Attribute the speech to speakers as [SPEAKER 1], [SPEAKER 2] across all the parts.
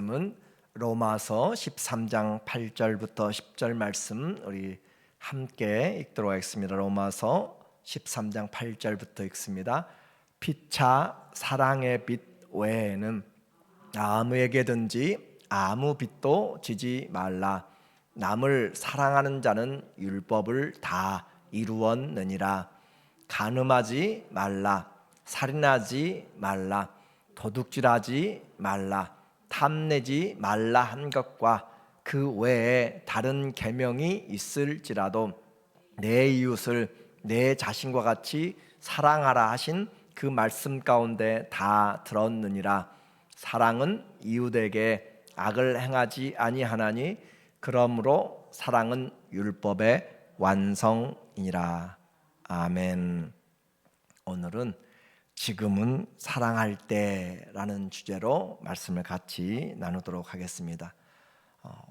[SPEAKER 1] 말씀은 로마서 13장 8절부터 10절 말씀 우리 함께 읽도록 하겠습니다. 로마서 13장 8절부터 읽습니다. 피차 사랑의 빛 외에는 아무에게든지 아무 빚도 지지 말라. 남을 사랑하는 자는 율법을 다 이루었느니라. 간음하지 말라. 살인하지 말라. 도둑질하지 말라. 탐내지 말라 한 것과 그 외에 다른 계명이 있을지라도 내 이웃을 내 자신과 같이 사랑하라 하신 그 말씀 가운데 다 들었느니라. 사랑은 이웃에게 악을 행하지 아니하나니 그러므로 사랑은 율법의 완성이니라. 아멘. 오늘은 지금은 사랑할 때라는 주제로 말씀을 같이 나누도록 하겠습니다.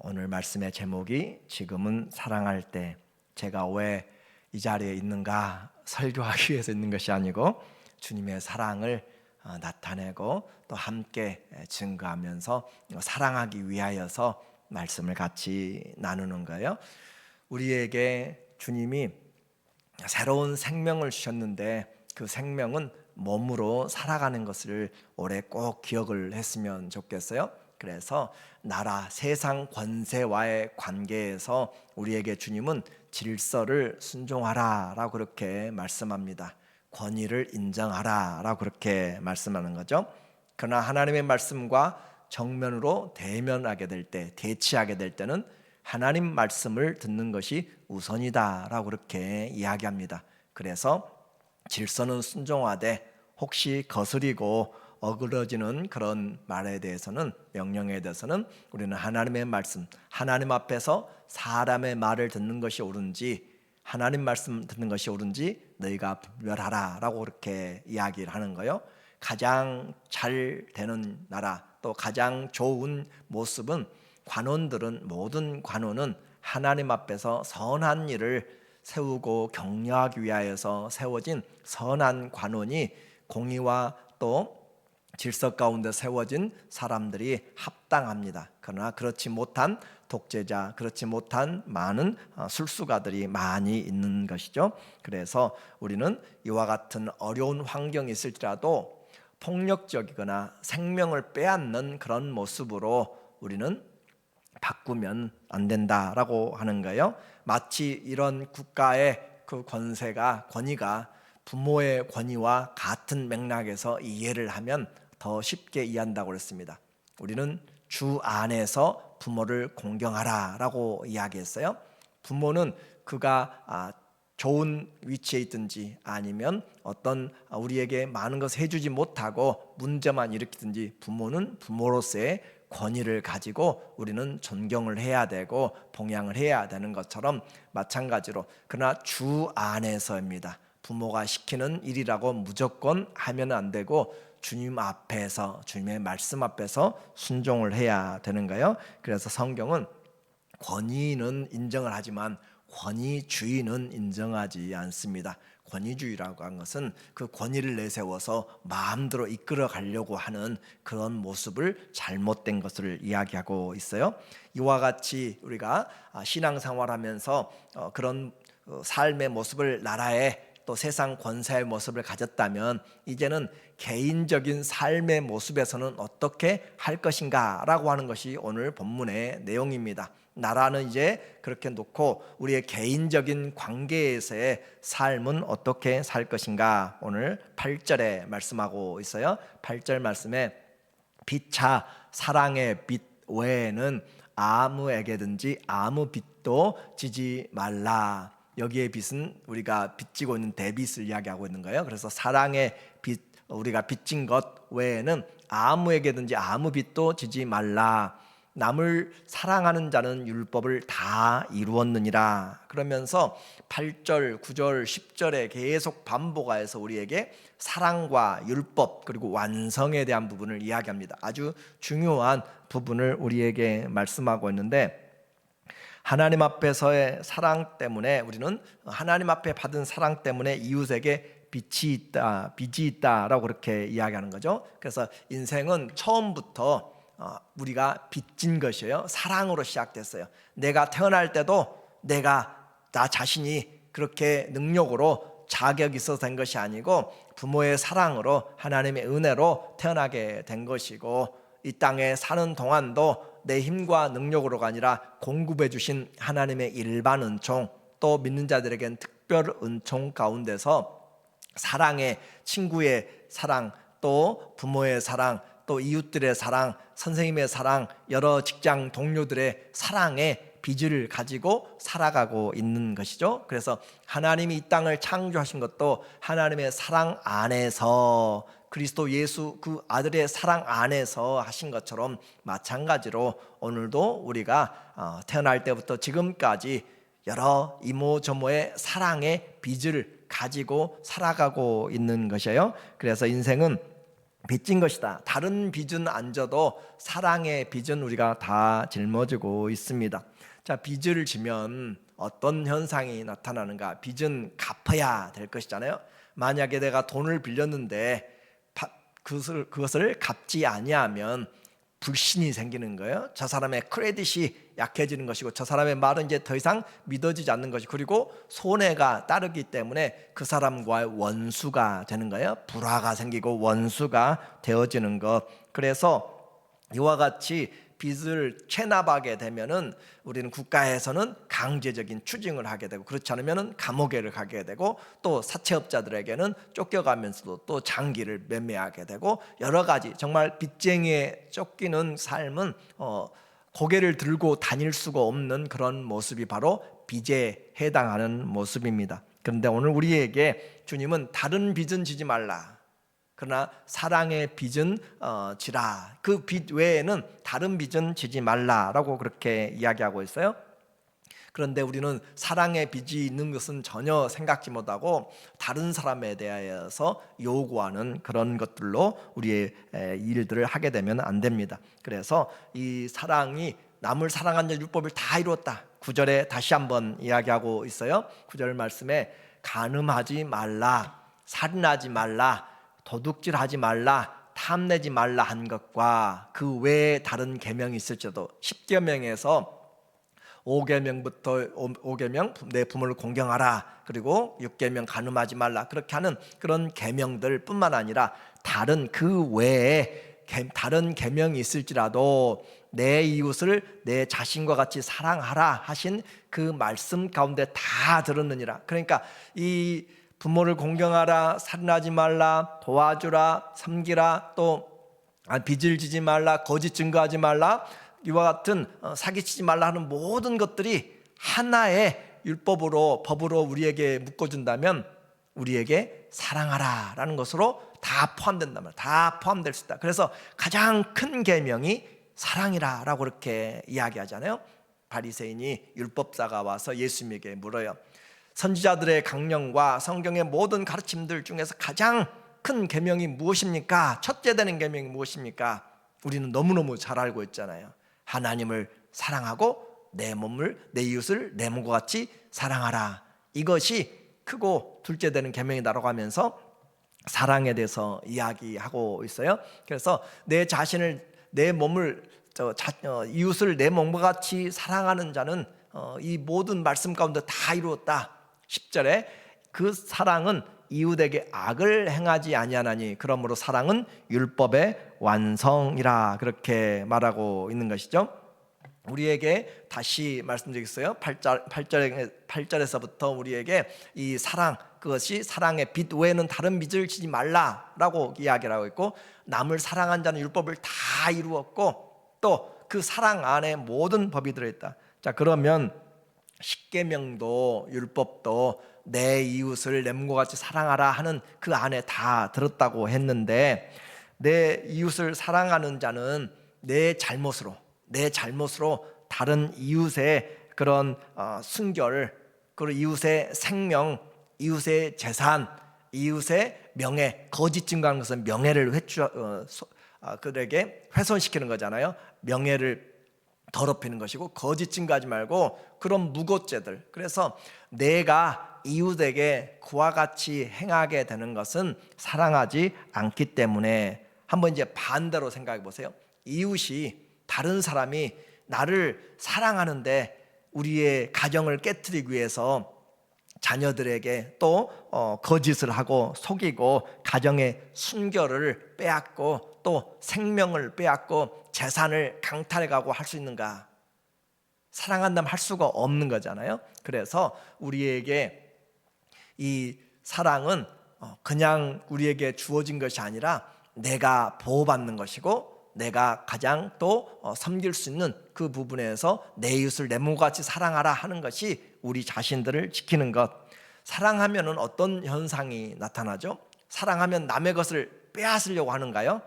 [SPEAKER 1] 오늘 말씀의 제목이 지금은 사랑할 때. 제가 왜 이 자리에 있는가 설교하기 위해서 있는 것이 아니고 주님의 사랑을 나타내고 또 함께 증거하면서 사랑하기 위하여서 말씀을 같이 나누는 거예요. 우리에게 주님이 새로운 생명을 주셨는데 그 생명은 몸으로 살아가는 것을 올해 꼭 기억을 했으면 좋겠어요. 그래서 나라, 세상 권세와의 관계에서 우리에게 주님은 질서를 순종하라 라고 그렇게 말씀합니다. 권위를 인정하라 라고 그렇게 말씀하는 거죠. 그러나 하나님의 말씀과 정면으로 대면하게 될 때, 대치하게 될 때는 하나님 말씀을 듣는 것이 우선이다 라고 그렇게 이야기합니다. 그래서 질서는 순종하되 혹시 거스리고 어그러지는 그런 말에 대해서는, 명령에 대해서는 우리는 하나님의 말씀, 하나님 앞에서 사람의 말을 듣는 것이 옳은지 하나님 말씀 듣는 것이 옳은지 너희가 분별하라 라고 그렇게 이야기를 하는 거예요. 가장 잘 되는 나라, 또 가장 좋은 모습은 관원들은, 모든 관원은 하나님 앞에서 선한 일을 세우고 격려하기 위하여서 세워진 선한 관원이 공의와 또 질서 가운데 세워진 사람들이 합당합니다. 그러나 그렇지 못한 독재자, 그렇지 못한 많은 술수가들이 많이 있는 것이죠. 그래서 우리는 이와 같은 어려운 환경이 있을지라도 폭력적이거나 생명을 빼앗는 그런 모습으로 우리는 바꾸면 안 된다라고 하는 거예요. 마치 이런 국가의 그 권위가 부모의 권위와 같은 맥락에서 이해를 하면 더 쉽게 이해한다고 그랬습니다. 우리는 주 안에서 부모를 공경하라 라고 이야기했어요. 부모는 그가 좋은 위치에 있든지 아니면 어떤 우리에게 많은 것을 해주지 못하고 문제만 일으키든지 부모는 부모로서의 권위를 가지고 우리는 존경을 해야 되고 봉양을 해야 되는 것처럼 마찬가지로, 그러나 주 안에서입니다. 부모가 시키는 일이라고 무조건 하면 안 되고 주님 앞에서, 주님의 말씀 앞에서 순종을 해야 되는 거예요. 그래서 성경은 권위는 인정을 하지만 권위주의는 인정하지 않습니다. 권위주의라고 하는 것은 그 권위를 내세워서 마음대로 이끌어 가려고 하는 그런 모습을, 잘못된 것을 이야기하고 있어요. 이와 같이 우리가 신앙생활하면서 그런 삶의 모습을, 나라의 또 세상 권세의 모습을 가졌다면 이제는 개인적인 삶의 모습에서는 어떻게 할 것인가 라고 하는 것이 오늘 본문의 내용입니다. 나라는 이제 그렇게 놓고 우리의 개인적인 관계에서의 삶은 어떻게 살 것인가, 오늘 8절에 말씀하고 있어요. 8절 말씀에 피차 사랑의 빛 외에는 아무에게든지 아무 빚도 지지 말라. 여기에 빚은 우리가 빚지고 있는 대빚을 이야기하고 있는 거예요. 그래서 사랑의 빚, 우리가 빚진 것 외에는 아무에게든지 아무 빚도 지지 말라. 남을 사랑하는 자는 율법을 다 이루었느니라. 그러면서 8절, 9절, 10절에 계속 반복하여서 우리에게 사랑과 율법 그리고 완성에 대한 부분을 이야기합니다. 아주 중요한 부분을 우리에게 말씀하고 있는데, 하나님 앞에서의 사랑 때문에, 우리는 하나님 앞에 받은 사랑 때문에 이웃에게 빚이 있다라고 그렇게 이야기하는 거죠. 그래서 인생은 처음부터 우리가 빚진 것이에요. 사랑으로 시작됐어요. 내가 태어날 때도 나 자신이 그렇게 능력으로 자격이 있어서 된 것이 아니고 부모의 사랑으로 하나님의 은혜로 태어나게 된 것이고, 이 땅에 사는 동안도 내 힘과 능력으로가 아니라 공급해 주신 하나님의 일반 은총, 또 믿는 자들에겐 특별 은총 가운데서 사랑의, 친구의 사랑, 또 부모의 사랑, 또 이웃들의 사랑, 선생님의 사랑, 여러 직장 동료들의 사랑의 빚을 가지고 살아가고 있는 것이죠. 그래서 하나님이 이 땅을 창조하신 것도 하나님의 사랑 안에서, 그리스도 예수 그 아들의 사랑 안에서 하신 것처럼 마찬가지로 오늘도 우리가 태어날 때부터 지금까지 여러 이모저모의 사랑의 빚을 가지고 살아가고 있는 것이에요. 그래서 인생은 빚진 것이다. 다른 빚은 안 져도 사랑의 빚은 우리가 다 짊어지고 있습니다. 자, 빚을 지면 어떤 현상이 나타나는가? 빚은 갚아야 될 것이잖아요. 만약에 내가 돈을 빌렸는데 그것을 갚지 아니하면 불신이 생기는 거예요. 저 사람의 크레딧이 약해지는 것이고, 저 사람의 말은 이제 더 이상 믿어지지 않는 것이, 그리고 손해가 따르기 때문에 그 사람과의 원수가 되는 거예요. 불화가 생기고 원수가 되어지는 것. 그래서 이와 같이 빚을 체납하게 되면은 우리는 국가에서는 강제적인 추징을 하게 되고, 그렇지 않으면은 감옥에를 가게 되고, 또 사채업자들에게는 쫓겨가면서도 또 장기를 매매하게 되고, 여러 가지 정말 빚쟁이에 쫓기는 삶은 고개를 들고 다닐 수가 없는 그런 모습이 바로 빚에 해당하는 모습입니다. 그런데 오늘 우리에게 주님은 다른 빚은 지지 말라, 그러나 사랑의 빚은 지라, 그 빚 외에는 다른 빚은 지지 말라라고 그렇게 이야기하고 있어요. 그런데 우리는 사랑의 빚이 있는 것은 전혀 생각지 못하고 다른 사람에 대하여서 요구하는 그런 것들로 우리의 일들을 하게 되면 안 됩니다. 그래서 이 사랑이 남을 사랑하는 율법을 다 이루었다. 9절에 다시 한번 이야기하고 있어요. 9절 말씀에 간음하지 말라, 살인하지 말라, 도둑질하지 말라, 탐내지 말라 한 것과 그 외에 다른 계명이 있을지라도 10계명에서 5계명 내 부모를 공경하라, 그리고 6계명 간음하지 말라, 그렇게 하는 그런 계명들 뿐만 아니라 다른 그 외에 다른 계명이 있을지라도 내 이웃을 내 자신과 같이 사랑하라 하신 그 말씀 가운데 다 들었느니라. 그러니까 이 부모를 공경하라, 살인하지 말라, 도와주라, 섬기라, 또 빚을 지지 말라, 거짓 증거하지 말라, 이와 같은 사기치지 말라 하는 모든 것들이 하나의 율법으로, 법으로 우리에게 묶어준다면 우리에게 사랑하라 라는 것으로 다 포함된단 말이야. 다 포함될 수 있다. 그래서 가장 큰 계명이 사랑이라 라고 그렇게 이야기하잖아요. 바리새인이 율법사가 와서 예수님에게 물어요. 선지자들의 강령과 성경의 모든 가르침들 중에서 가장 큰 계명이 무엇입니까? 첫째 되는 계명이 무엇입니까? 우리는 너무너무 잘 알고 있잖아요. 하나님을 사랑하고 내 이웃을 내 몸과 같이 사랑하라. 이것이 크고 둘째 되는 계명이다라고 하면서 사랑에 대해서 이야기하고 있어요. 그래서 내 자신을, 내 몸을, 이웃을 내 몸과 같이 사랑하는 자는 이 모든 말씀 가운데 다 이루었다. 10절에 그 사랑은 이웃에게 악을 행하지 아니하나니 그러므로 사랑은 율법의 완성이라, 그렇게 말하고 있는 것이죠. 우리에게 다시 말씀드리겠어요. 8절에서부터 우리에게 이 사랑, 그것이 사랑의 빚 외에는 다른 빚을 지지 말라라고 이야기를 하고 있고, 남을 사랑한 자는 율법을 다 이루었고, 또 그 사랑 안에 모든 법이 들어있다. 자, 그러면 십계명도 율법도 내 이웃을 내 몸과 같이 사랑하라 하는 그 안에 다 들었다고 했는데, 내 이웃을 사랑하는 자는 내 잘못으로 다른 이웃의 그런 순결, 그리고 이웃의 생명, 이웃의 재산, 이웃의 명예, 거짓 증거하는 것은 명예를 그들에게 훼손시키는 거잖아요. 명예를 더럽히는 것이고, 거짓 증거하지 말고 그런 무고죄들. 그래서 내가 이웃에게 그와 같이 행하게 되는 것은 사랑하지 않기 때문에, 한번 이제 반대로 생각해 보세요. 이웃이, 다른 사람이 나를 사랑하는데 우리의 가정을 깨트리기 위해서 자녀들에게 또 거짓을 하고 속이고 가정의 순결을 빼앗고 또 생명을 빼앗고 재산을 강탈해가고 할 수 있는가? 사랑한다면 할 수가 없는 거잖아요. 그래서 우리에게 이 사랑은 그냥 우리에게 주어진 것이 아니라 내가 보호받는 것이고, 내가 가장 또 섬길 수 있는 그 부분에서 내 이웃을 내 몸과 같이 사랑하라 하는 것이 우리 자신들을 지키는 것. 사랑하면은 어떤 현상이 나타나죠? 사랑하면 남의 것을 빼앗으려고 하는가요?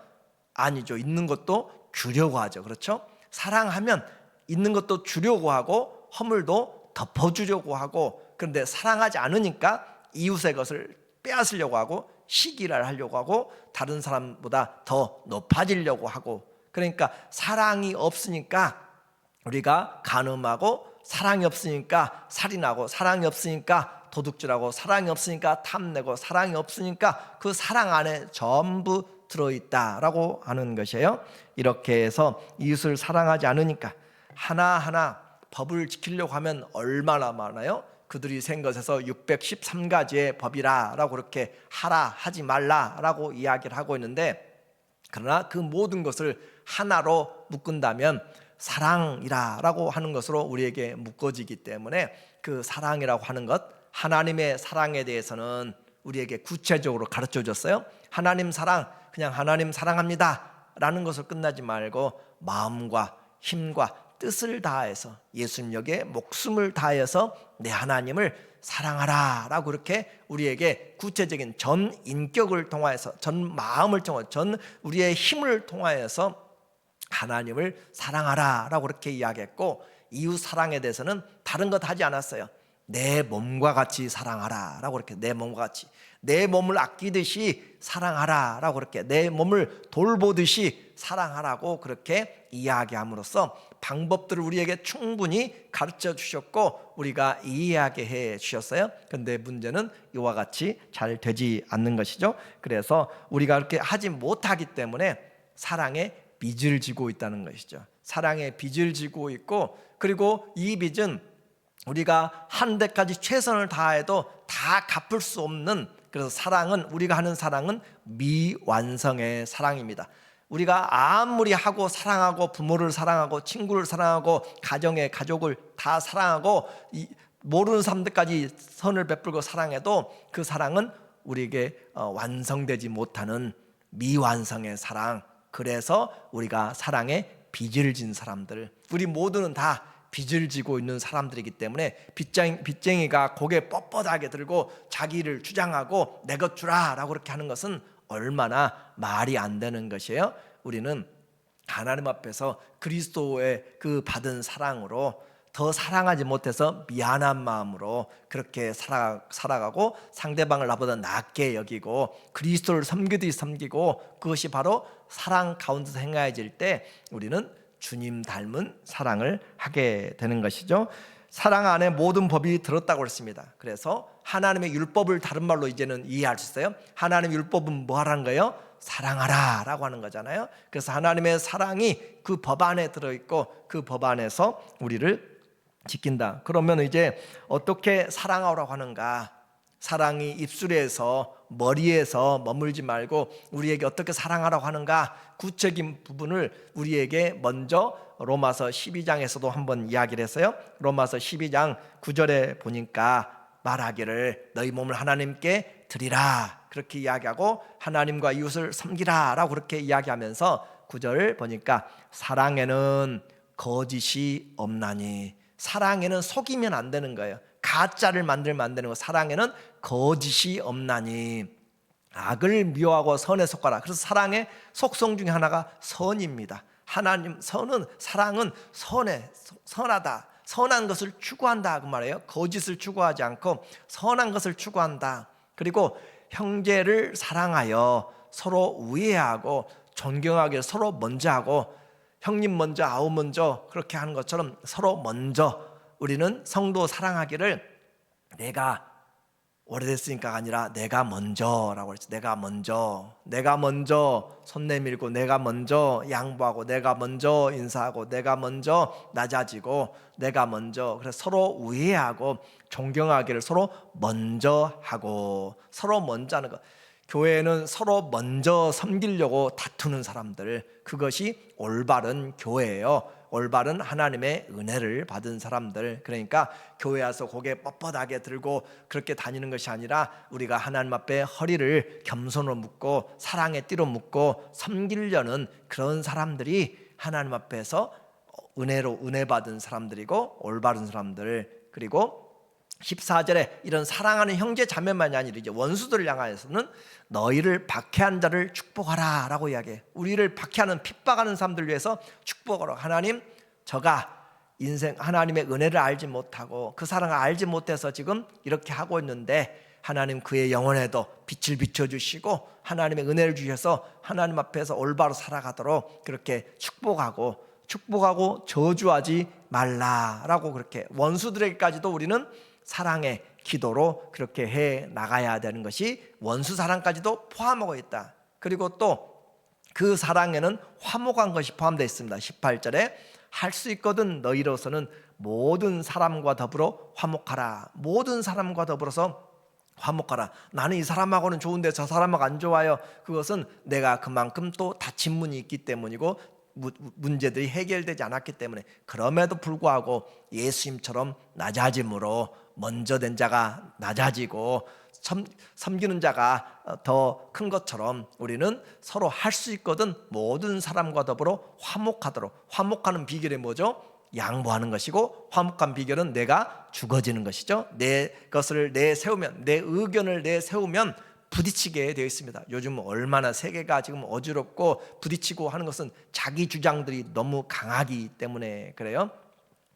[SPEAKER 1] 아니죠. 있는 것도 주려고 하죠. 그렇죠? 사랑하면 있는 것도 주려고 하고 허물도 덮어주려고 하고, 그런데 사랑하지 않으니까 이웃의 것을 빼앗으려고 하고 시기를 하려고 하고 다른 사람보다 더 높아지려고 하고, 그러니까 사랑이 없으니까 우리가 간음하고, 사랑이 없으니까 살인하고, 사랑이 없으니까 도둑질하고, 사랑이 없으니까 탐내고, 사랑이 없으니까 그 사랑 안에 전부 들어있다라고 하는 것이에요. 이렇게 해서 이웃을 사랑하지 않으니까 하나하나 법을 지키려고 하면 얼마나 많아요? 그들이 센 것에서 613가지의 법이라라고 그렇게 하라 하지 말라라고 이야기를 하고 있는데, 그러나 그 모든 것을 하나로 묶은다면 사랑이라고 하는 것으로 우리에게 묶어지기 때문에, 그 사랑이라고 하는 것, 하나님의 사랑에 대해서는 우리에게 구체적으로 가르쳐 줬어요. 하나님 사랑, 그냥 하나님 사랑합니다 라는 것을 끝나지 말고 마음과 힘과 뜻을 다해서 예수님에게 목숨을 다해서 내 하나님을 사랑하라 라고 그렇게 우리에게 구체적인 전 인격을 통하여서, 전 마음을 통하여서, 전 우리의 힘을 통하여서 하나님을 사랑하라 라고 그렇게 이야기했고, 이웃 사랑에 대해서는 다른 것 하지 않았어요. 내 몸과 같이 사랑하라 라고 그렇게, 내 몸과 같이, 내 몸을 아끼듯이 사랑하라 라고 그렇게, 내 몸을 돌보듯이 사랑하라고 그렇게 이야기함으로써 방법들을 우리에게 충분히 가르쳐 주셨고 우리가 이해하게 해 주셨어요. 그런데 문제는 이와 같이 잘 되지 않는 것이죠. 그래서 우리가 그렇게 하지 못하기 때문에 사랑의 빚을 지고 있다는 것이죠. 사랑의 빚을 지고 있고, 그리고 이 빚은 우리가 한 데까지 최선을 다해도 다 갚을 수 없는, 그래서 사랑은, 우리가 하는 사랑은 미완성의 사랑입니다. 우리가 아무리 하고 사랑하고, 부모를 사랑하고, 친구를 사랑하고, 가족을 다 사랑하고, 모르는 사람들까지 선을 베풀고 사랑해도 그 사랑은 우리에게 완성되지 못하는 미완성의 사랑. 그래서 우리가 사랑에 빚을 진 사람들, 우리 모두는 다 빚을 지고 있는 사람들이기 때문에 빚쟁이가 고개 뻣뻣하게 들고 자기를 주장하고 내 것 주라 라고 그렇게 하는 것은 얼마나 말이 안 되는 것이에요. 우리는 하나님 앞에서 그리스도의 그 받은 사랑으로 더 사랑하지 못해서 미안한 마음으로 그렇게 살아가고, 상대방을 나보다 낫게 여기고 그리스도를 섬기듯이 섬기고, 그것이 바로 사랑 가운데서 행해질 때 우리는 주님 닮은 사랑을 하게 되는 것이죠. 사랑 안에 모든 법이 들었다고 그랬습니다. 그래서 하나님의 율법을 다른 말로 이제는 이해할 수 있어요. 하나님의 율법은 뭐 하라는 거예요? 사랑하라 라고 하는 거잖아요. 그래서 하나님의 사랑이 그 법 안에 들어있고 그 법 안에서 우리를 지킨다. 그러면 이제 어떻게 사랑하라고 하는가? 사랑이 입술에서, 머리에서 머물지 말고 우리에게 어떻게 사랑하라고 하는가? 구체적인 부분을 우리에게 먼저 로마서 12장에서도 한번 이야기를 했어요. 로마서 12장 9절에 보니까 말하기를 너희 몸을 하나님께 드리라 그렇게 이야기하고, 하나님과 이웃을 섬기라 라고 그렇게 이야기하면서 9절 보니까 사랑에는 거짓이 없나니, 사랑에는 속이면 안 되는 거예요. 가짜를 만들면 안 되는 거. 사랑에는 거짓이 없나니 악을 미워하고 선에 속하라. 그래서 사랑의 속성 중에 하나가 선입니다. 하나님 사랑은 선하다, 선한 것을 추구한다 그 말이에요. 거짓을 추구하지 않고 선한 것을 추구한다. 그리고 형제를 사랑하여 서로 우애하고 존경하기를 서로 먼저 하고, 형님 먼저 아우 먼저 그렇게 하는 것처럼 서로 먼저 우리는 성도 사랑하기를, 내가 오래됐으니까가 아니라 내가 먼저라고 그랬죠. 내가 먼저 손 내밀고, 내가 먼저 양보하고, 내가 먼저 인사하고, 내가 먼저 낮아지고, 내가 먼저. 그래서 서로 우애하고 존경하기를 서로 먼저 하고, 서로 먼저 하는 것. 교회는 서로 먼저 섬기려고 다투는 사람들, 그것이 올바른 교회예요. 올바른 하나님의 은혜를 받은 사람들. 그러니까 교회 와서 고개 뻣뻣하게 들고 그렇게 다니는 것이 아니라 우리가 하나님 앞에 허리를 겸손으로 묶고 사랑의 띠로 묶고 섬기려는 그런 사람들이 하나님 앞에서 은혜로 은혜 받은 사람들이고 올바른 사람들. 그리고 14절에 이런 사랑하는 형제 자매만이 아니라 이제 원수들을 향하여서는 너희를 박해한 자를 축복하라 라고 이야기해요. 우리를 박해하는 핍박하는 사람들 위해서 축복하라. 하나님, 저가 인생 하나님의 은혜를 알지 못하고 그 사랑을 알지 못해서 지금 이렇게 하고 있는데 하나님 그의 영혼에도 빛을 비춰주시고 하나님의 은혜를 주셔서 하나님 앞에서 올바로 살아가도록 그렇게 축복하고 저주하지 말라라고, 그렇게 원수들에게까지도 우리는 사랑의 기도로 그렇게 해 나가야 되는 것이 원수 사랑까지도 포함하고 있다. 그리고 또 그 사랑에는 화목한 것이 포함되어 있습니다. 18절에 할 수 있거든 너희로서는 모든 사람과 더불어 화목하라. 모든 사람과 더불어서 화목하라. 나는 이 사람하고는 좋은데 저 사람하고 안 좋아요. 그것은 내가 그만큼 또 다친 문이 있기 때문이고 문제들이 해결되지 않았기 때문에. 그럼에도 불구하고 예수님처럼 낮아짐으로 먼저 된 자가 낮아지고 섬기는 자가 더 큰 것처럼 우리는 서로 할 수 있거든 모든 사람과 더불어 화목하도록. 화목하는 비결이 뭐죠? 양보하는 것이고, 화목한 비결은 내가 죽어지는 것이죠. 내 것을 내세우면, 내 의견을 내세우면 부딪히게 되어 있습니다. 요즘 얼마나 세계가 지금 어지럽고 부딪히고 하는 것은 자기 주장들이 너무 강하기 때문에 그래요.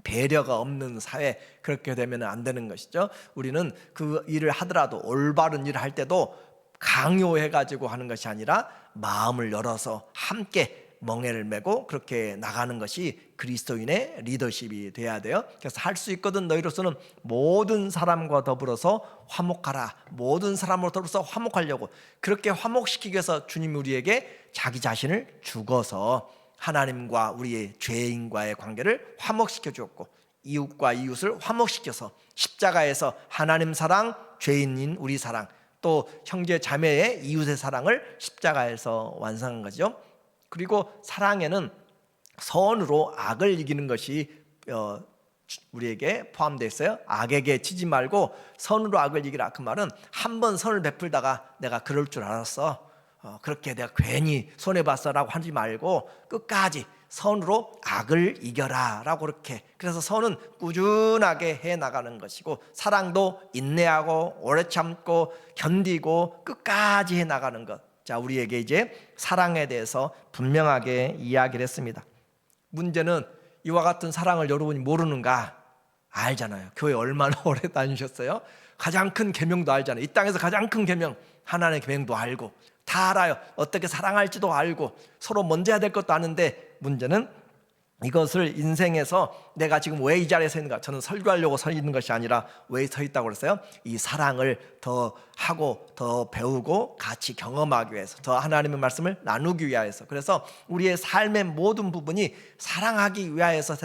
[SPEAKER 1] 배려가 없는 사회, 그렇게 되면 안 되는 것이죠. 우리는 그 일을 하더라도 올바른 일을 할 때도 강요해가지고 하는 것이 아니라 마음을 열어서 함께 멍에를 메고 그렇게 나가는 것이 그리스도인의 리더십이 돼야 돼요. 그래서 할 수 있거든 너희로서는 모든 사람과 더불어서 화목하라. 모든 사람으로 더불어서 화목하려고, 그렇게 화목시키기 위해서 주님이 우리에게 자기 자신을 죽어서 하나님과 우리의 죄인과의 관계를 화목시켜 주었고, 이웃과 이웃을 화목시켜서 십자가에서 하나님 사랑, 죄인인 우리 사랑, 또 형제 자매의 이웃의 사랑을 십자가에서 완성한 거죠. 그리고 사랑에는 선으로 악을 이기는 것이 우리에게 포함되어 있어요. 악에게 치지 말고 선으로 악을 이기라. 그 말은 한 번 선을 베풀다가 내가 그럴 줄 알았어, 그렇게 내가 괜히 손해봤어라고 하지 말고 끝까지 선으로 악을 이겨라 라고, 그렇게. 그래서 선은 꾸준하게 해나가는 것이고, 사랑도 인내하고 오래 참고 견디고 끝까지 해나가는 것. 자, 우리에게 이제 사랑에 대해서 분명하게 이야기를 했습니다. 문제는 이와 같은 사랑을 여러분이 모르는가? 알잖아요. 교회 얼마나 오래 다니셨어요? 가장 큰 계명도 알잖아요. 이 땅에서 가장 큰 계명, 하나님의 계명도 알고 다 알아요. 어떻게 사랑할지도 알고 서로 먼저 해야 될 것도 아는데, 문제는 이것을 인생에서 내가 지금 왜 이 자리에 서 있는가? 저는 설교하려고 서 있는 것이 아니라 왜 서 있다고 그랬어요? 이 사랑을 더 하고 더 배우고 같이 경험하기 위해서, 더 하나님의 말씀을 나누기 위하여서. 그래서 우리의 삶의 모든 부분이 사랑하기 위하여서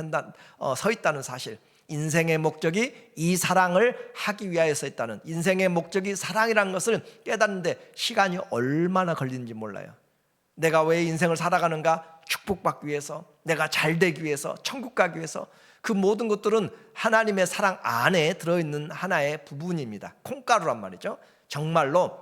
[SPEAKER 1] 서 있다는 사실, 인생의 목적이 이 사랑을 하기 위하여서 있다는, 인생의 목적이 사랑이라는 것을 깨닫는데 시간이 얼마나 걸리는지 몰라요. 내가 왜 인생을 살아가는가? 축복받기 위해서, 내가 잘 되기 위해서, 천국 가기 위해서. 그 모든 것들은 하나님의 사랑 안에 들어있는 하나의 부분입니다. 콩가루란 말이죠. 정말로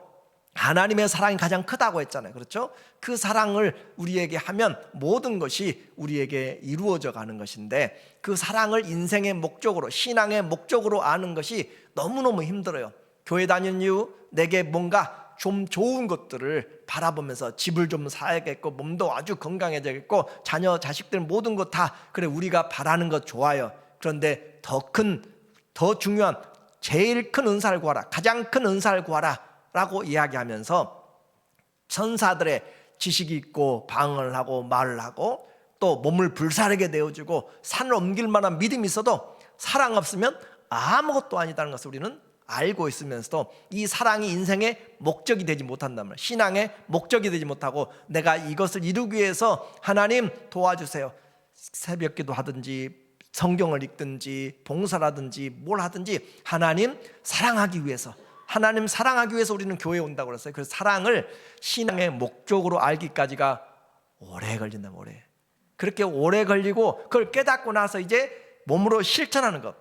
[SPEAKER 1] 하나님의 사랑이 가장 크다고 했잖아요. 그렇죠? 그 사랑을 우리에게 하면 모든 것이 우리에게 이루어져 가는 것인데, 그 사랑을 인생의 목적으로, 신앙의 목적으로 아는 것이 너무너무 힘들어요. 교회 다니는 이유, 내게 뭔가 좀 좋은 것들을 바라보면서 집을 좀 사야겠고, 몸도 아주 건강해져야겠고, 자녀 자식들 모든 것 다 그래, 우리가 바라는 것 좋아요. 그런데 더 중요한 제일 큰 은사를 구하라, 가장 큰 은사를 구하라 라고 이야기하면서 천사들의 지식이 있고 방언을 하고 말을 하고 또 몸을 불사르게 내어주고 산을 옮길 만한 믿음이 있어도 사랑 없으면 아무것도 아니다는 것을 우리는 알고 있으면서도 이 사랑이 인생의 목적이 되지 못한단 말이에요. 신앙의 목적이 되지 못하고 내가 이것을 이루기 위해서 하나님 도와주세요, 새벽기도 하든지 성경을 읽든지 봉사라든지 뭘 하든지 하나님 사랑하기 위해서, 하나님 사랑하기 위해서 우리는 교회에 온다고 그랬어요. 그래서 사랑을 신앙의 목적으로 알기까지가 오래 걸린다. 오래. 그렇게 오래 걸리고 그걸 깨닫고 나서 이제 몸으로 실천하는 것.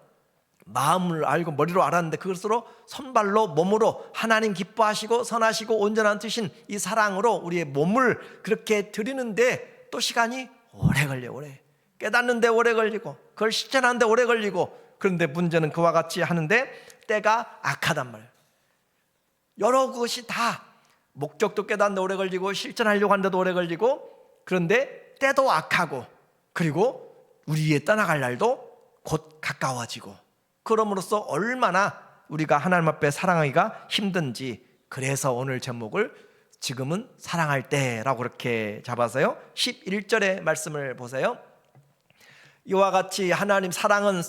[SPEAKER 1] 마음을 알고 머리로 알았는데 그것으로 손발로 몸으로 하나님 기뻐하시고 선하시고 온전한 뜻인 이 사랑으로 우리의 몸을 그렇게 드리는데 또 시간이 오래 걸려. 오래. 깨닫는데 오래 걸리고 그걸 실천하는데 오래 걸리고, 그런데 문제는 그와 같이 하는데 때가 악하단 말이에요. 여러 것이 다 목적도 깨닫는데 오래 걸리고 실천하려고 하는데도 오래 걸리고, 그런데 때도 악하고 그리고 우리의 떠나갈 날도 곧 가까워지고, 그럼으로써 얼마나 우리가 하나님 앞에 사랑하기가 힘든지, 그래서 오늘 제목을 지금은 사랑할 때라고 그렇게 잡아서요 11절의 말씀을 보세요. 이와 같이 하나님 사랑은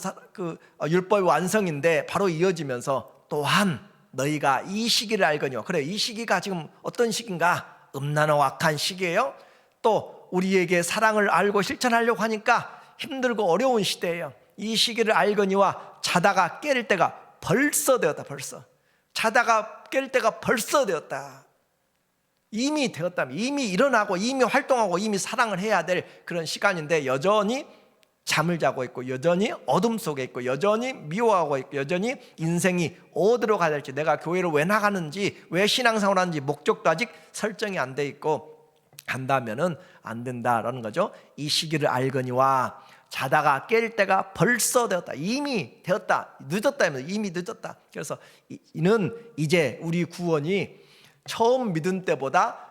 [SPEAKER 1] 율법의 완성인데 바로 이어지면서 또한 너희가 이 시기를 알거니와. 그래, 이 시기가 지금 어떤 시기인가? 음란하고 악한 시기예요. 또 우리에게 사랑을 알고 실천하려고 하니까 힘들고 어려운 시대예요. 이 시기를 알거니와 자다가 깰 때가 벌써 되었다. 벌써 자다가 깰 때가 벌써 되었다. 이미 되었다면 이미 일어나고 이미 활동하고 이미 사랑을 해야 될 그런 시간인데 여전히 잠을 자고 있고 여전히 어둠 속에 있고 여전히 미워하고 있고 여전히 인생이 어디로 가야 될지, 내가 교회를 왜 나가는지 왜 신앙생활을 하는지 목적도 아직 설정이 안 돼 있고 한다면은 안 된다라는 거죠. 이 시기를 알거니와 자다가 깰 때가 벌써 되었다. 이미 되었다. 늦었다면서 이미 늦었다. 그래서 이는 이제 우리 구원이 처음 믿을 때보다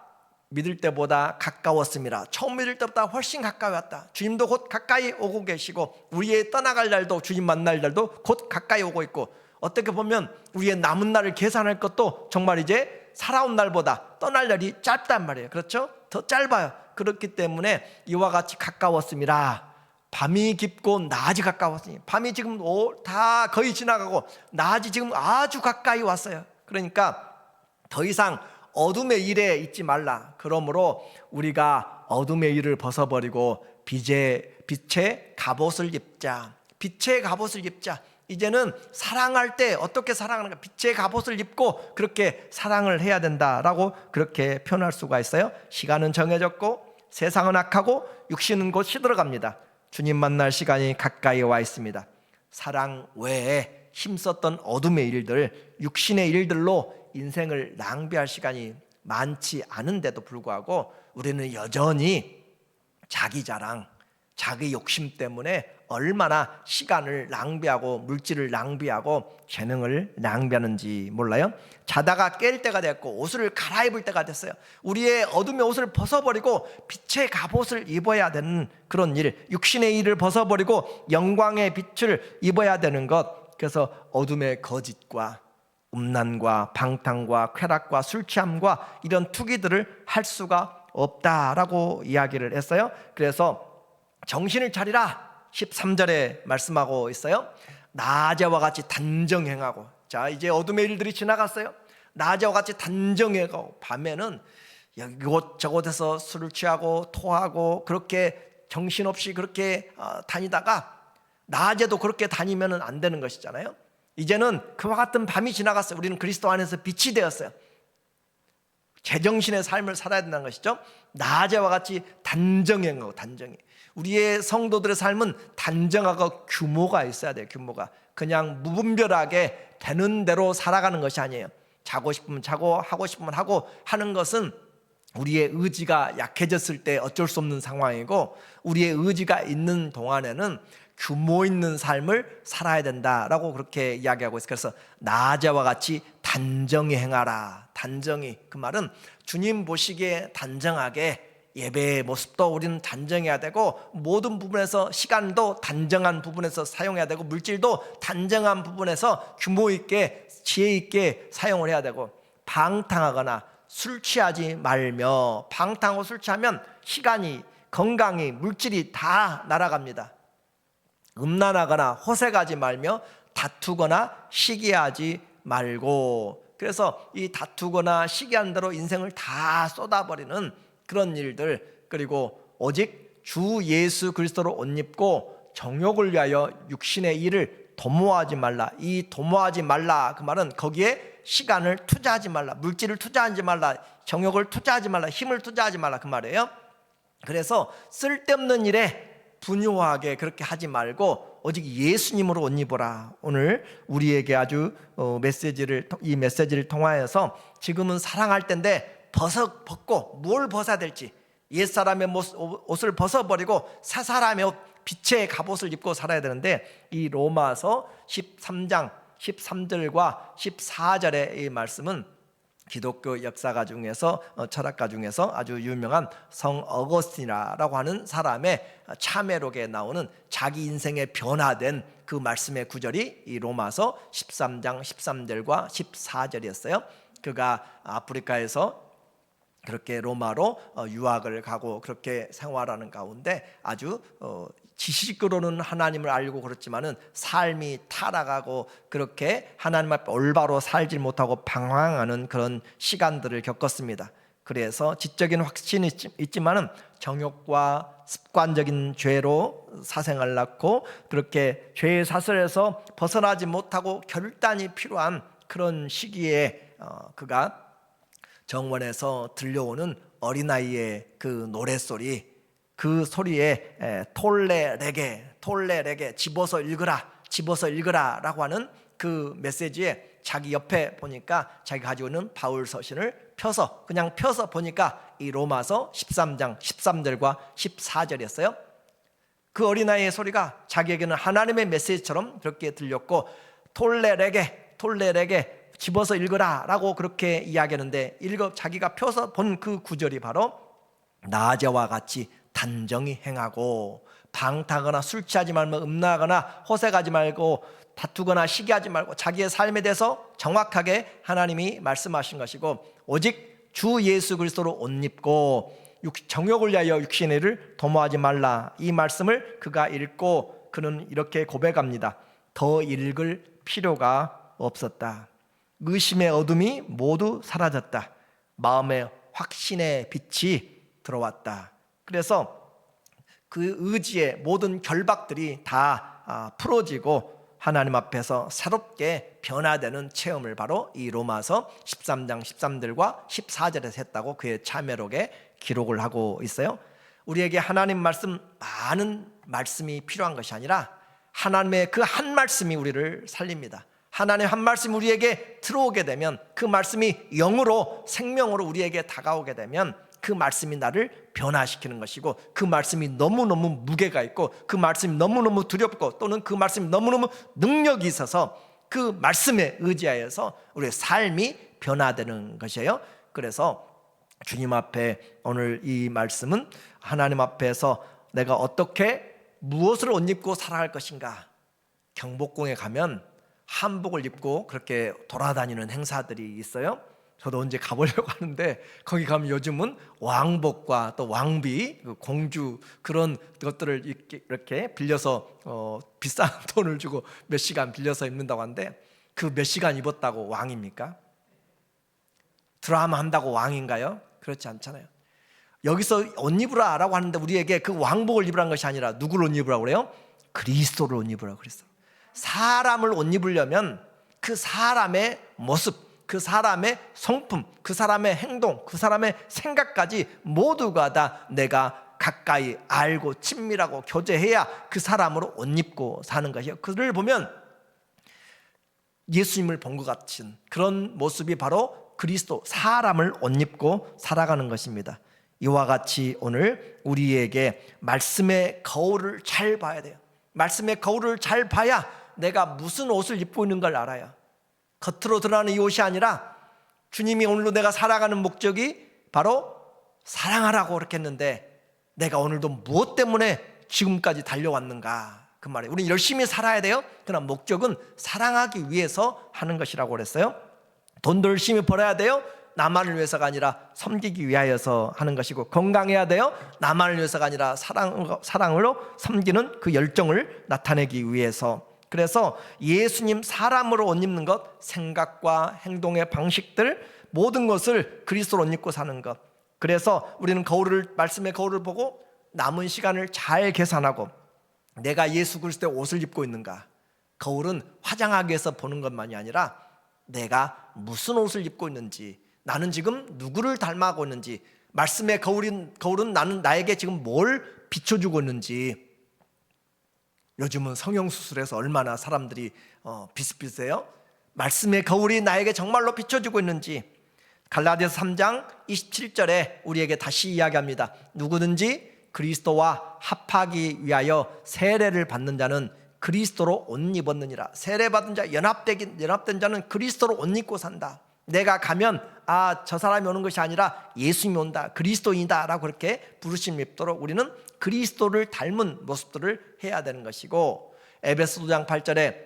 [SPEAKER 1] 가까웠습니다. 처음 믿을 때보다 훨씬 가까이 왔다. 주님도 곧 가까이 오고 계시고 우리의 떠나갈 날도, 주님 만날 날도 곧 가까이 오고 있고, 어떻게 보면 우리의 남은 날을 계산할 것도 정말 이제 살아온 날보다 떠날 날이 짧단 말이에요. 그렇죠? 더 짧아요. 그렇기 때문에 이와 같이 가까웠습니다. 밤이 깊고 낮이 가까웠으니, 밤이 지금 다 거의 지나가고 낮이 지금 아주 가까이 왔어요. 그러니까 더 이상 어둠의 일에 있지 말라. 그러므로 우리가 어둠의 일을 벗어버리고 빛의 갑옷을 입자. 빛의 갑옷을 입자. 이제는 사랑할 때 어떻게 사랑하는가? 빛의 갑옷을 입고 그렇게 사랑을 해야 된다라고 그렇게 표현할 수가 있어요. 시간은 정해졌고 세상은 악하고 육신은 곧 시들어갑니다. 주님 만날 시간이 가까이 와 있습니다. 사랑 외에 힘썼던 어둠의 일들, 육신의 일들로 인생을 낭비할 시간이 많지 않은데도 불구하고 우리는 여전히 자기 자랑, 자기 욕심 때문에 얼마나 시간을 낭비하고 물질을 낭비하고 재능을 낭비하는지 몰라요? 자다가 깰 때가 됐고 옷을 갈아입을 때가 됐어요. 우리의 어둠의 옷을 벗어버리고 빛의 갑옷을 입어야 되는 그런 일, 육신의 일을 벗어버리고 영광의 빛을 입어야 되는 것. 그래서 어둠의 거짓과 음란과 방탕과 쾌락과 술 취함과 이런 투기들을 할 수가 없다라고 이야기를 했어요. 그래서 정신을 차리라 13절에 말씀하고 있어요. 낮에와 같이 단정행하고, 자 이제 어둠의 일들이 지나갔어요. 낮에와 같이 단정행하고, 밤에는 이곳저곳에서 술을 취하고 토하고 그렇게 정신없이 그렇게 다니다가 낮에도 그렇게 다니면 안 되는 것이잖아요. 이제는 그와 같은 밤이 지나갔어요. 우리는 그리스도 안에서 빛이 되었어요. 제정신의 삶을 살아야 된다는 것이죠. 낮에와 같이 단정행하고, 단정히 우리의 성도들의 삶은 단정하고 규모가 있어야 돼요. 규모가 그냥 무분별하게 되는 대로 살아가는 것이 아니에요. 자고 싶으면 자고 하고 싶으면 하고 하는 것은 우리의 의지가 약해졌을 때 어쩔 수 없는 상황이고, 우리의 의지가 있는 동안에는 규모 있는 삶을 살아야 된다라고 그렇게 이야기하고 있어요. 그래서 낮에와 같이 단정히 행하라. 단정히, 그 말은 주님 보시기에 단정하게 예배의 모습도 우리는 단정해야 되고, 모든 부분에서 시간도 단정한 부분에서 사용해야 되고, 물질도 단정한 부분에서 규모 있게 지혜 있게 사용을 해야 되고, 방탕하거나 술 취하지 말며, 방탕하고 술 취하면 시간이, 건강이, 물질이 다 날아갑니다. 음란하거나 호색하지 말며 다투거나 시기하지 말고, 그래서 이 다투거나 시기한 대로 인생을 다 쏟아버리는 그런 일들, 그리고 오직 주 예수 그리스도로 옷 입고 정욕을 위하여 육신의 일을 도모하지 말라. 이 도모하지 말라, 그 말은 거기에 시간을 투자하지 말라, 물질을 투자하지 말라, 정욕을 투자하지 말라, 힘을 투자하지 말라, 그 말이에요. 그래서 쓸데없는 일에 분유하게 그렇게 하지 말고 오직 예수님으로 옷 입어라. 오늘 우리에게 아주 이 메시지를 통하여서 지금은 사랑할 때인데 벗고 뭘 벗어야 될지, 옛사람의 옷을 벗어버리고 새 사람의 옷, 빛의 갑옷을 입고 살아야 되는데, 이 로마서 13장 13절과 14절의 이 말씀은 기독교 역사가 중에서 철학가 중에서 아주 유명한 성 어거스틴이라고 하는 사람의 참회록에 나오는 자기 인생의 변화된 그 말씀의 구절이 이 로마서 13장 13절과 14절이었어요. 그가 아프리카에서 그렇게 로마로 유학을 가고 그렇게 생활하는 가운데 아주 지식으로는 하나님을 알고 그렇지만은 삶이 타락하고 그렇게 하나님 앞에 올바로 살지 못하고 방황하는 그런 시간들을 겪었습니다. 그래서 지적인 확신이 있지만은 정욕과 습관적인 죄로 사생활을 낳고 그렇게 죄의 사슬에서 벗어나지 못하고 결단이 필요한 그런 시기에 그가 정원에서 들려오는 어린아이의 그 노랫소리, 그 소리에 톨레레게 집어서 읽으라 라고 하는 그 메시지에 자기 옆에 보니까 자기가 가지고 있는 바울 서신을 그냥 펴서 보니까 이 로마서 13장 13절과 14절이었어요. 그 어린아이의 소리가 자기에게는 하나님의 메시지처럼 그렇게 들렸고, 톨레레게 집어서 읽으라 라고 그렇게 이야기하는데, 자기가 펴서 본 그 구절이 바로 낮에와 같이 단정히 행하고 방탕하거나 술 취하지 말고 음란하거나 호색하지 말고 다투거나 시기하지 말고, 자기의 삶에 대해서 정확하게 하나님이 말씀하신 것이고, 오직 주 예수 그리스도로 옷 입고 정욕을 위하여 육신의 일을 도모하지 말라. 이 말씀을 그가 읽고 그는 이렇게 고백합니다. 더 읽을 필요가 없었다. 의심의 어둠이 모두 사라졌다. 마음의 확신의 빛이 들어왔다. 그래서 그 의지의 모든 결박들이 다 풀어지고 하나님 앞에서 새롭게 변화되는 체험을 바로 이 로마서 13장 13절과 14절에서 했다고 그의 참회록에 기록을 하고 있어요. 우리에게 하나님 말씀, 많은 말씀이 필요한 것이 아니라 하나님의 그 한 말씀이 우리를 살립니다. 하나님의 한 말씀이 우리에게 들어오게 되면, 그 말씀이 영으로 생명으로 우리에게 다가오게 되면 그 말씀이 나를 변화시키는 것이고, 그 말씀이 너무너무 무게가 있고, 그 말씀이 너무너무 두렵고, 또는 그 말씀이 너무너무 능력이 있어서 그 말씀에 의지하여서 우리의 삶이 변화되는 것이에요. 그래서 주님 앞에 오늘 이 말씀은 하나님 앞에서 내가 어떻게 무엇을 옷 입고 살아갈 것인가. 경복궁에 가면 한복을 입고 그렇게 돌아다니는 행사들이 있어요. 저도 언제 가보려고 하는데, 거기 가면 요즘은 왕복과 또 왕비, 공주 그런 것들을 이렇게 빌려서 비싼 돈을 주고 몇 시간 빌려서 입는다고 하는데, 그 몇 시간 입었다고 왕입니까? 드라마 한다고 왕인가요? 그렇지 않잖아요. 여기서 옷 입으라 라고 하는데 우리에게 그 왕복을 입으라는 것이 아니라 누구를 옷 입으라고 그래요? 그리스도를 옷 입으라고 그랬어. 사람을 옷 입으려면 그 사람의 모습, 그 사람의 성품, 그 사람의 행동, 그 사람의 생각까지 모두가 다 내가 가까이 알고 친밀하고 교제해야 그 사람으로 옷 입고 사는 것이에요. 그를 보면 예수님을 본 것 같은 그런 모습이 바로 그리스도, 사람을 옷 입고 살아가는 것입니다. 이와 같이 오늘 우리에게 말씀의 거울을 잘 봐야 돼요. 말씀의 거울을 잘 봐야 내가 무슨 옷을 입고 있는 걸 알아요. 겉으로 드러나는 이 옷이 아니라 주님이 오늘도 내가 살아가는 목적이 바로 사랑하라고 그렇게 했는데, 내가 오늘도 무엇 때문에 지금까지 달려왔는가, 그 말이에요. 우리는 열심히 살아야 돼요. 그러나 목적은 사랑하기 위해서 하는 것이라고 그랬어요. 돈도 열심히 벌어야 돼요. 나만을 위해서가 아니라 섬기기 위하여서 하는 것이고, 건강해야 돼요. 나만을 위해서가 아니라 사랑으로 섬기는 그 열정을 나타내기 위해서. 그래서 예수님 사람으로 옷 입는 것, 생각과 행동의 방식들 모든 것을 그리스도로 옷 입고 사는 것. 그래서 우리는 말씀의 거울을 보고 남은 시간을 잘 계산하고 내가 예수 그리스도의 옷을 입고 있는가. 거울은 화장하기 위해서 보는 것만이 아니라 내가 무슨 옷을 입고 있는지, 나는 지금 누구를 닮아가고 있는지, 말씀의 거울은 나에게 지금 뭘 비춰주고 있는지. 요즘은 성형수술에서 얼마나 사람들이 비슷비슷해요. 말씀의 거울이 나에게 정말로 비춰주고 있는지. 갈라디아서 3장 27절에 우리에게 다시 이야기합니다. 누구든지 그리스도와 합하기 위하여 세례를 받는 자는 그리스도로 옷 입었느니라. 세례받은 자, 연합된 자는 그리스도로 옷 입고 산다. 내가 가면 저 사람이 오는 것이 아니라 예수님이 온다, 그리스도인이다 라고 그렇게 부르심 입도록 우리는 그리스도를 닮은 모습들을 해야 되는 것이고, 에베소 5장 8절에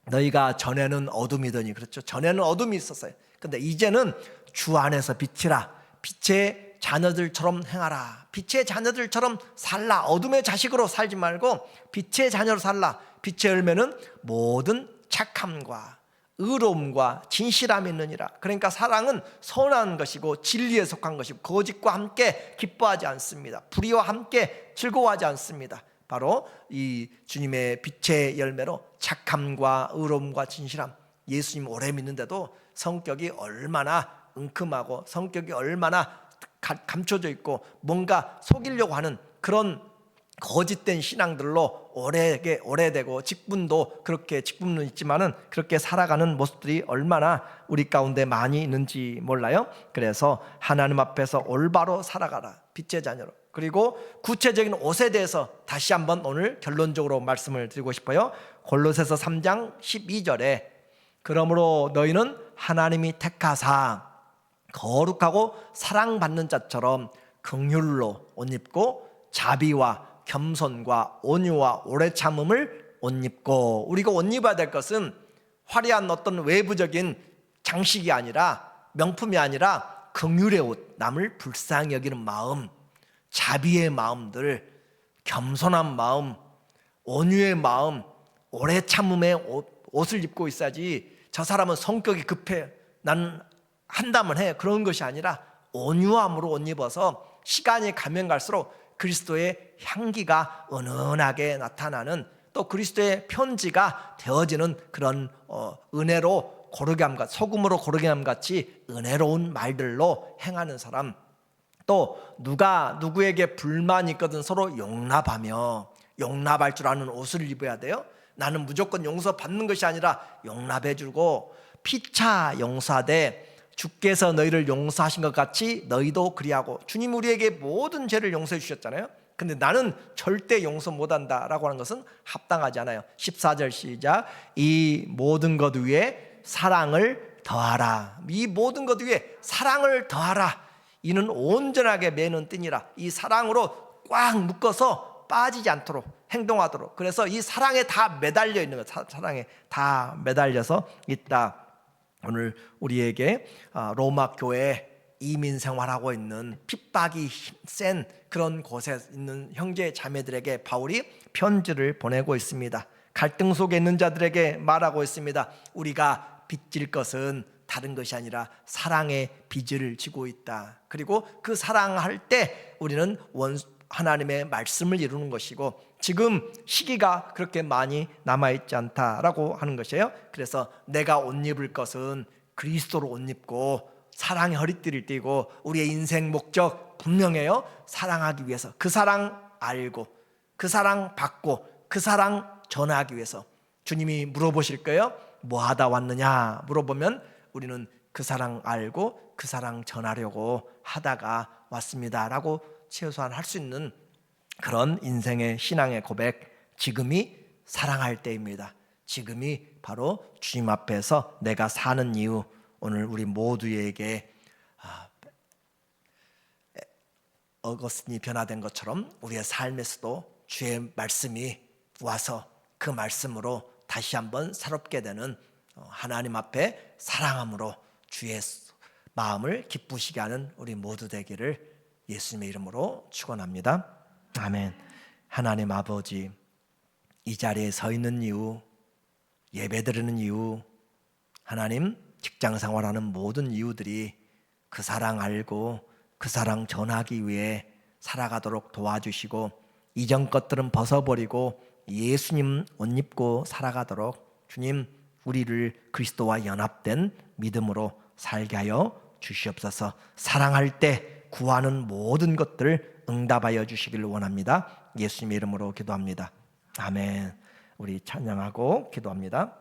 [SPEAKER 1] 너희가 전에는 어둠이더니, 그렇죠, 전에는 어둠이 있었어요. 근데 이제는 주 안에서 빛이라. 빛의 자녀들처럼 행하라. 빛의 자녀들처럼 살라. 어둠의 자식으로 살지 말고 빛의 자녀로 살라. 빛의 열매는 모든 착함과 의로움과 진실함이 있느니라. 그러니까 사랑은 선한 것이고 진리에 속한 것이고 거짓과 함께 기뻐하지 않습니다. 불의와 함께 즐거워하지 않습니다. 바로 이 주님의 빛의 열매로 착함과 의로움과 진실함. 예수님 오래 믿는데도 성격이 얼마나 은큼하고 성격이 얼마나 감춰져 있고 뭔가 속이려고 하는 그런 거짓된 신앙들로 오래되고 직분은 있지만은 그렇게 살아가는 모습들이 얼마나 우리 가운데 많이 있는지 몰라요. 그래서 하나님 앞에서 올바로 살아가라, 빛의 자녀로. 그리고 구체적인 옷에 대해서 다시 한번 오늘 결론적으로 말씀을 드리고 싶어요. 골로새서 3장 12절에 그러므로 너희는 하나님이 택하사 거룩하고 사랑받는 자처럼 긍휼로 옷 입고 자비와 겸손과 온유와 오래 참음을 옷 입고. 우리가 옷 입어야 될 것은 화려한 어떤 외부적인 장식이 아니라, 명품이 아니라 긍휼의 옷, 남을 불쌍히 여기는 마음, 자비의 마음들, 겸손한 마음, 온유의 마음, 오래 참음의 옷을 입고 있어야지. 저 사람은 성격이 급해, 나는 한다면 해, 그런 것이 아니라 온유함으로 옷 입어서 시간이 가면 갈수록 그리스도의 향기가 은은하게 나타나는, 또 그리스도의 편지가 되어지는 그런 은혜로 고르게함, 소금으로 고르게함 같이 은혜로운 말들로 행하는 사람. 또 누가 누구에게 불만이 있거든 서로 용납하며, 용납할 줄 아는 옷을 입어야 돼요. 나는 무조건 용서받는 것이 아니라 용납해주고, 피차 용서하되 주께서 너희를 용서하신 것 같이 너희도 그리하고. 주님 우리에게 모든 죄를 용서해 주셨잖아요. 근데 나는 절대 용서 못한다 라고 하는 것은 합당하지 않아요. 14절 시작. 이 모든 것 위에 사랑을 더하라. 이 모든 것 위에 사랑을 더하라. 이는 온전하게 매는 띠니라. 이 사랑으로 꽉 묶어서 빠지지 않도록 행동하도록. 그래서 이 사랑에 다 매달려 있는 것, 사랑에 다 매달려서 있다. 오늘 우리에게 로마 교회 이민 생활하고 있는 핍박이 센 그런 곳에 있는 형제 자매들에게 바울이 편지를 보내고 있습니다. 갈등 속에 있는 자들에게 말하고 있습니다. 우리가 빚질 것은 다른 것이 아니라 사랑의 빚을 지고 있다. 그리고 그 사랑할 때 우리는 하나님의 말씀을 이루는 것이고, 지금 시기가 그렇게 많이 남아있지 않다라고 하는 것이에요. 그래서 내가 옷 입을 것은 그리스도로 옷 입고 사랑의 허리띠를 띠고, 우리의 인생 목적 분명해요. 사랑하기 위해서, 그 사랑 알고 그 사랑 받고 그 사랑 전하기 위해서. 주님이 물어보실 거예요. 뭐 하다 왔느냐 물어보면 우리는 그 사랑 알고 그 사랑 전하려고 하다가 왔습니다 라고 최소한 할 수 있는 그런 인생의 신앙의 고백, 지금이 사랑할 때입니다. 지금이 바로 주님 앞에서 내가 사는 이유. 오늘 우리 모두에게 어거스틴이 변화된 것처럼 우리의 삶에서도 주의 말씀이 와서 그 말씀으로 다시 한번 새롭게 되는, 하나님 앞에 사랑함으로 주의 마음을 기쁘시게 하는 우리 모두 되기를 예수님의 이름으로 축원합니다. 아멘. 하나님 아버지, 이 자리에 서 있는 이유 예배드리는 이유, 하나님 직장 생활하는 모든 이유들이 그 사랑 알고 그 사랑 전하기 위해 살아가도록 도와주시고 이전 것들은 벗어버리고 예수님 옷 입고 살아가도록 주님 우리를 그리스도와 연합된 믿음으로 살게 하여 주시옵소서. 사랑할 때 구하는 모든 것들을 응답하여 주시기를 원합니다. 예수님의 이름으로 기도합니다. 아멘. 우리 찬양하고 기도합니다.